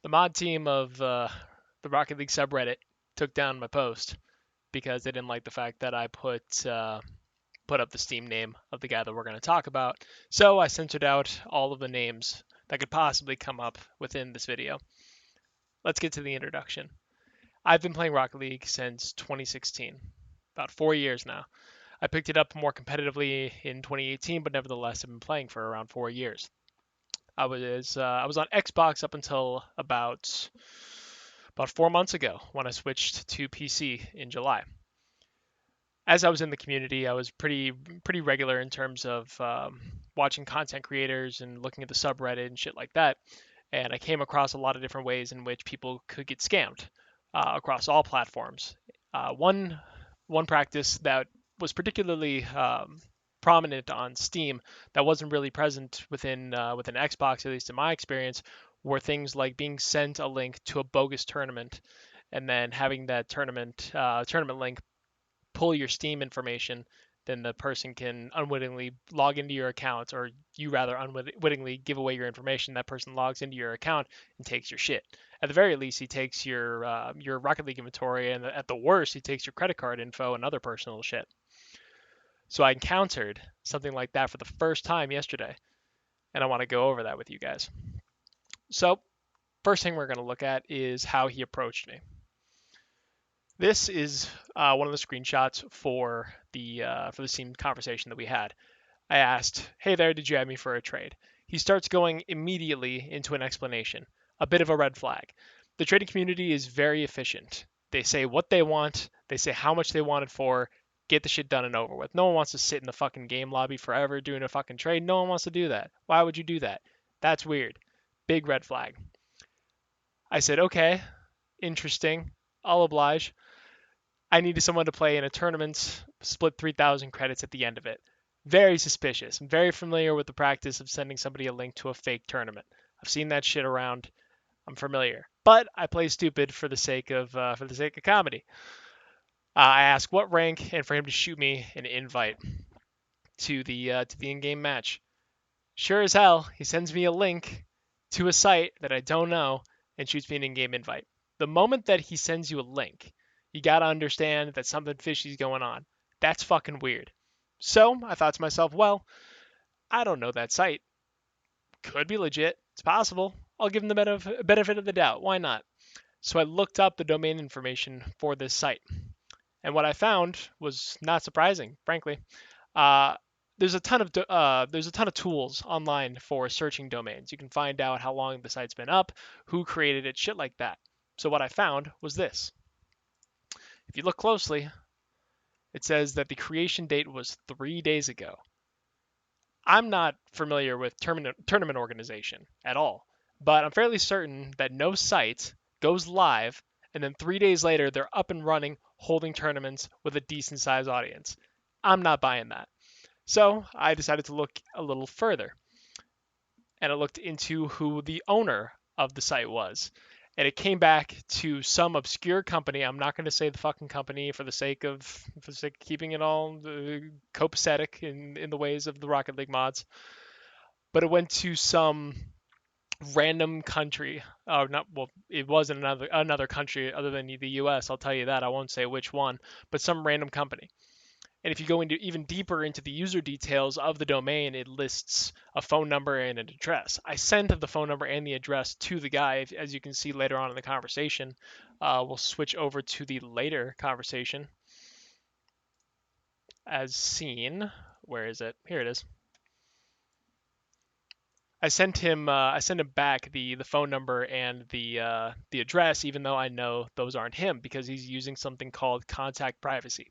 The mod team of the Rocket League subreddit took down my post because they didn't like the fact that I put up the Steam name of the guy that we're going to talk about. So I censored out all of the names that could possibly come up within this video. Let's get to the introduction. I've been playing Rocket League since 2016, about 4 years now. I picked it up more competitively in 2018, but nevertheless, I've been playing for around 4 years. I was on Xbox up until about 4 months ago when I switched to PC in July. As I was in the community, I was pretty regular in terms of watching content creators and looking at the subreddit and shit like that. And I came across a lot of different ways in which people could get scammed across all platforms. One practice that was particularly prominent on Steam that wasn't really present within Xbox, at least in my experience, were things like being sent a link to a bogus tournament, and then having that tournament link pull your Steam information. Then the person can unwittingly log into your account, or you rather unwittingly give away your information. That person logs into your account and takes your shit. At the very least, he takes your Rocket League inventory, and at the worst, he takes your credit card info and other personal shit. So I encountered something like that for the first time yesterday, and I want to go over that with you guys. So, first thing we're going to look at is how he approached me. This is one of the screenshots for the Steam conversation that we had. I asked, "Hey there, did you add me for a trade?" He starts going immediately into an explanation, a bit of a red flag. The trading community is very efficient. They say what they want, they say how much they want it for, get the shit done and over with. No one wants to sit in the fucking game lobby forever doing a fucking trade. No one wants to do that. Why would you do that? That's weird. Big red flag. I said, "Okay, interesting. I'll oblige." I needed someone to play in a tournament, split 3,000 credits at the end of it. Very suspicious. I'm very familiar with the practice of sending somebody a link to a fake tournament. I've seen that shit around. I'm familiar, but I play stupid for the sake of comedy. I ask what rank, and for him to shoot me an invite to the in-game match. Sure as hell, he sends me a link to a site that I don't know and shoots me an in-game invite. The moment that he sends you a link, you gotta understand that something fishy is going on. That's fucking weird. So I thought to myself, well, I don't know that site. Could be legit. It's possible. I'll give him the benefit of the doubt. Why not? So I looked up the domain information for this site. And what I found was not surprising, frankly. Uh, there's a ton of tools online for searching domains. You can find out how long the site's been up, who created it, shit like that. So what I found was this. If you look closely, it says that the creation date was 3 days ago. I'm not familiar with tournament organization at all, but I'm fairly certain that no site goes live and then 3 days later they're up and running holding tournaments with a decent sized audience. I'm not buying that. So I decided to look a little further, and I looked into who the owner of the site was. And it came back to some obscure company. I'm not going to say the fucking company for the sake of keeping it all copacetic in the ways of the Rocket League mods. But it went to some random country. Not well. It wasn't another country other than the U.S. I'll tell you that. I won't say which one, but some random company. And if you go into even deeper into the user details of the domain, it lists a phone number and an address. I sent the phone number and the address to the guy, as you can see later on in the conversation. We'll switch over to the later conversation as seen. Where is it? Here it is. I sent him back the phone number and the address, even though I know those aren't him because he's using something called contact privacy.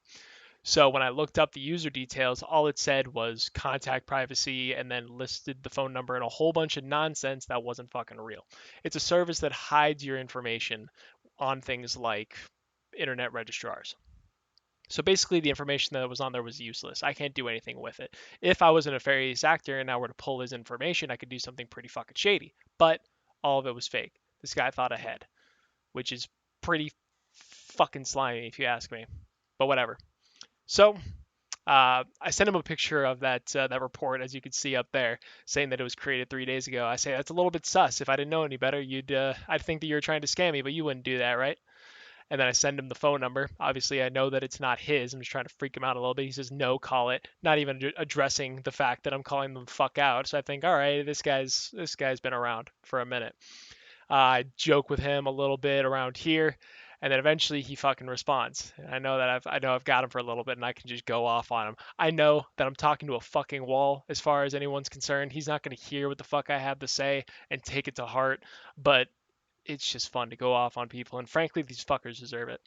So when I looked up the user details, all it said was contact privacy and then listed the phone number and a whole bunch of nonsense that wasn't fucking real. It's a service that hides your information on things like internet registrars. So basically, the information that was on there was useless. I can't do anything with it. If I was a nefarious actor and I were to pull his information, I could do something pretty fucking shady. But all of it was fake. This guy thought ahead, which is pretty fucking slimy if you ask me. But whatever. So I sent him a picture of that report, as you can see up there, saying that it was created 3 days ago. I say that's a little bit sus. If I didn't know any better, I'd think that you were trying to scam me, but you wouldn't do that, right? And then I send him the phone number. Obviously, I know that it's not his. I'm just trying to freak him out a little bit. He says, no, call it. Not even addressing the fact that I'm calling them the fuck out. So I think, all right, this guy's been around for a minute. I joke with him a little bit around here, and then eventually he fucking responds. And I know I've got him for a little bit, and I can just go off on him. I know that I'm talking to a fucking wall as far as anyone's concerned. He's not gonna hear what the fuck I have to say and take it to heart, but it's just fun to go off on people, and frankly, these fuckers deserve it.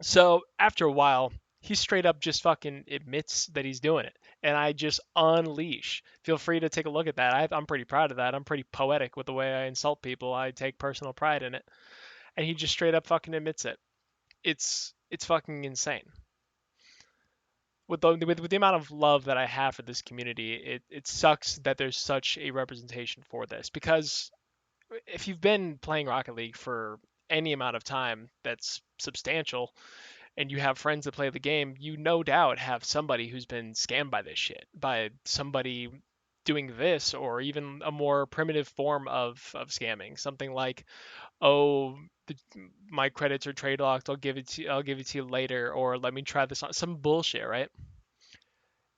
So after a while, he straight up just fucking admits that he's doing it, and I just unleash. Feel free to take a look at that. I'm pretty proud of that. I'm pretty poetic with the way I insult people. I take personal pride in it, and he just straight up fucking admits it. It's fucking insane. With the amount of love that I have for this community, it sucks that there's such a representation for this, because if you've been playing Rocket League for any amount of time that's substantial, and you have friends that play the game, you no doubt have somebody who's been scammed by this shit, by somebody doing this, or even a more primitive form of scamming. Something like, oh, the, my credits are trade locked. I'll give it to you later, or let me try this on some bullshit, right?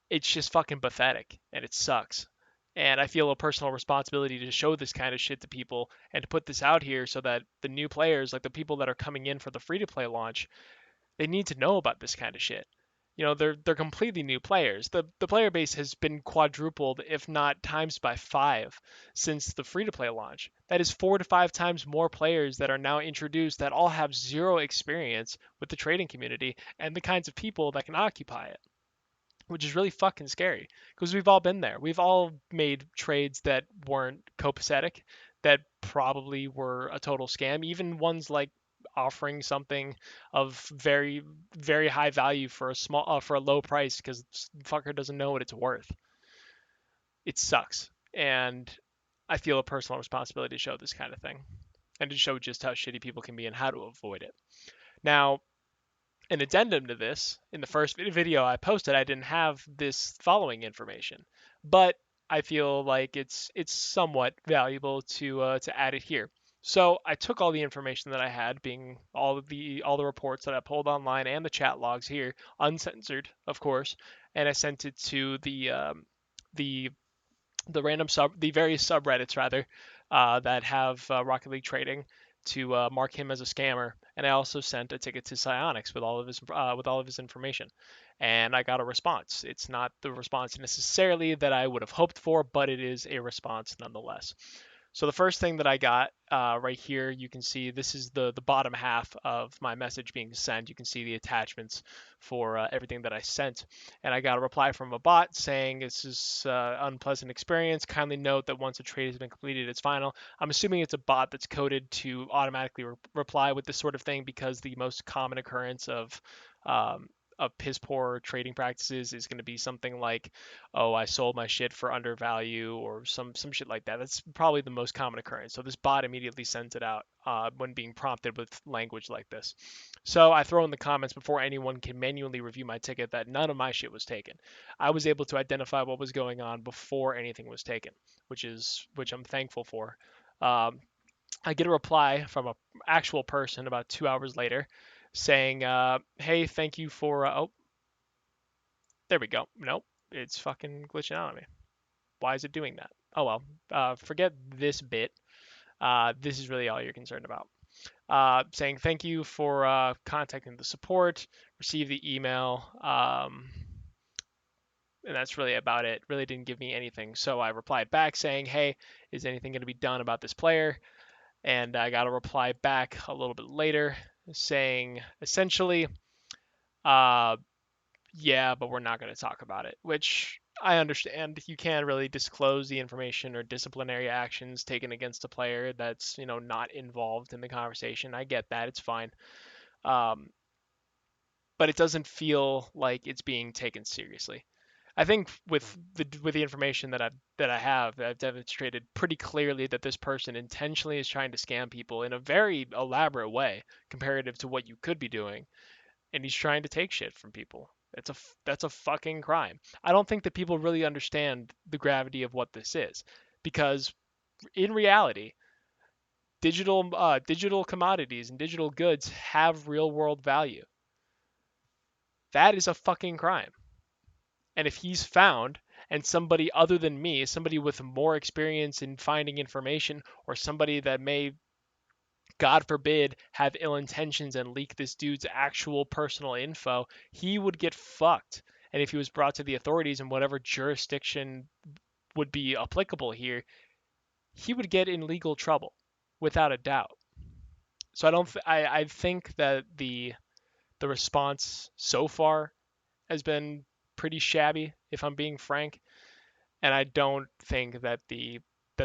It's just fucking pathetic, and it sucks. And I feel a personal responsibility to show this kind of shit to people and to put this out here so that the new players, like the people that are coming in for the free to play launch, they need to know about this kind of shit. They're completely new players. The player base has been quadrupled, if not times by 5, since the free to play launch. That is 4 to 5 times more players that are now introduced that all have zero experience with the trading community and the kinds of people that can occupy it, which is really fucking scary, because we've all been there. We've all made trades that weren't copacetic, that probably were a total scam, even ones like offering something of very very high value for a low price because fucker doesn't know what it's worth. It sucks, and I feel a personal responsibility to show this kind of thing and to show just how shitty people can be and how to avoid it. Now, an addendum to this, in the first video I posted, I didn't have this following information, but I feel like it's somewhat valuable to add it here. So I took all the information that I had, being all the reports that I pulled online and the chat logs here, uncensored, of course, and I sent it to the the various subreddits rather, that have Rocket League trading, to mark him as a scammer. And I also sent a ticket to Psyonix with all of his information, and I got a response. It's not the response necessarily that I would have hoped for, but it is a response nonetheless. So the first thing that I got, right here, you can see this is the bottom half of my message being sent. You can see the attachments for everything that I sent. And I got a reply from a bot saying, this is unpleasant experience. Kindly note that once a trade has been completed, it's final. I'm assuming it's a bot that's coded to automatically reply with this sort of thing, because the most common occurrence um, of piss poor trading practices is going to be something like, oh, I sold my shit for undervalue, or some shit like that. That's probably the most common occurrence. So this bot immediately sends it out when being prompted with language like this. So I throw in the comments before anyone can manually review my ticket that none of my shit was taken. I was able to identify what was going on before anything was taken, which I'm thankful for. Um, I get a reply from an actual person about 2 hours later saying, "Hey, thank you for." Oh, there we go. Nope, it's fucking glitching out on me. Why is it doing that? Oh well. Forget this bit. This is really all you're concerned about. Saying thank you for contacting the support. Receive the email. And that's really about it. Really didn't give me anything. So I replied back saying, "Hey, is anything going to be done about this player?" And I got a reply back a little bit later saying essentially, uh, yeah, but we're not going to talk about it, which I understand. You can't really disclose the information or disciplinary actions taken against a player that's, not involved in the conversation. I get that. It's fine. Um, but it doesn't feel like it's being taken seriously. I think with the information I've demonstrated pretty clearly that this person intentionally is trying to scam people in a very elaborate way comparative to what you could be doing, and he's trying to take shit from people. That's a fucking crime. I don't think that people really understand the gravity of what this is, because in reality, digital commodities and digital goods have real world value. That is a fucking crime. And if he's found, and somebody other than me, somebody with more experience in finding information, or somebody that may, God forbid, have ill intentions and leak this dude's actual personal info, he would get fucked. And if he was brought to the authorities in whatever jurisdiction would be applicable here, he would get in legal trouble, without a doubt. So I don't. I think that the response so far has been pretty shabby, if I'm being frank. And I don't think that the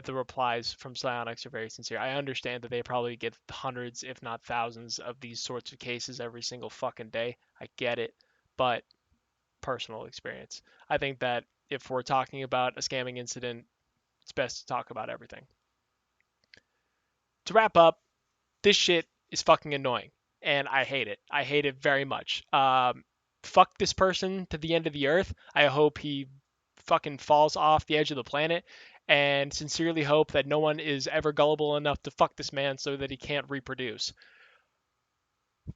replies from Psionics are very sincere. I understand that they probably get hundreds, if not thousands, of these sorts of cases every single fucking day. I get it, but personal experience. I think that if we're talking about a scamming incident, it's best to talk about everything. To wrap up, this shit is fucking annoying, and I hate it. I hate it very much. Fuck this person to the end of the earth. I hope he fucking falls off the edge of the planet, and sincerely hope that no one is ever gullible enough to fuck this man so that he can't reproduce.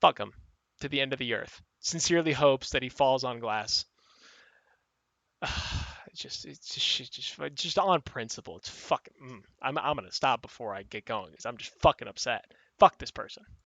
Fuck him to the end of the earth. Sincerely hopes that he falls on glass. It's just on principle. It's fucking. I'm gonna stop before I get going because I'm just fucking upset. Fuck this person.